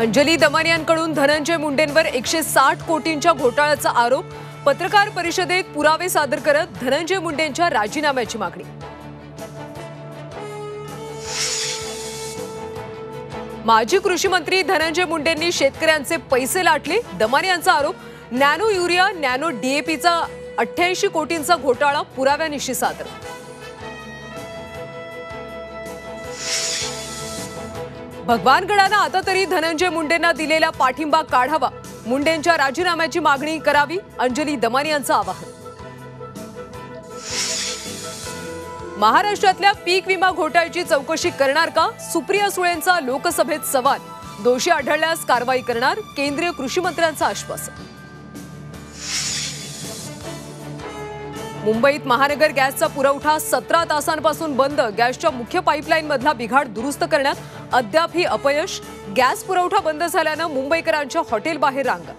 अंजली दमानियांकडून धनंजय मुंडेंवर 160 कोटींच्या घोटाळ्याचा आरोप। पत्रकार परिषदेत पुरावे सादर करत धनंजय मुंडेंच्या राजीनाम्याची मागणी। माजी कृषी मंत्री धनंजय मुंडेंनी शेतकऱ्यांचे पैसे लाटले। दमानियांचा आरोप, नॅनो युरिया नॅनो डीएपीचा 88 कोटींचा घोटाळा पुराव्यानिशी सादर। भगवानगडानं आता तरी धनंजय मुंडेंना दिलेला पाठिंबा काढावा, मुंडेंच्या राजीनाम्याची मागणी करावी, अंजली दमानियांचं आवाहन। महाराष्ट्रातल्या पीक विमा घोटाळ्याची चौकशी करणार का? सुप्रिया सुळेंचा लोकसभेत सवाल। दोषी आढळल्यास कारवाई करणार, केंद्रीय कृषी मंत्र्यांचं आश्वासन। मुंबईत महानगर गॅसचा पुरवठा 17 तासांपासून बंद। गॅसच्या मुख्य पाईपलाईन मधला बिघाड दुरुस्त करण्यात अद्यापही अपयश। गॅस पुरवठा बंद झाल्यानं मुंबईकरांच्या हॉटेल बाहेर रांगा।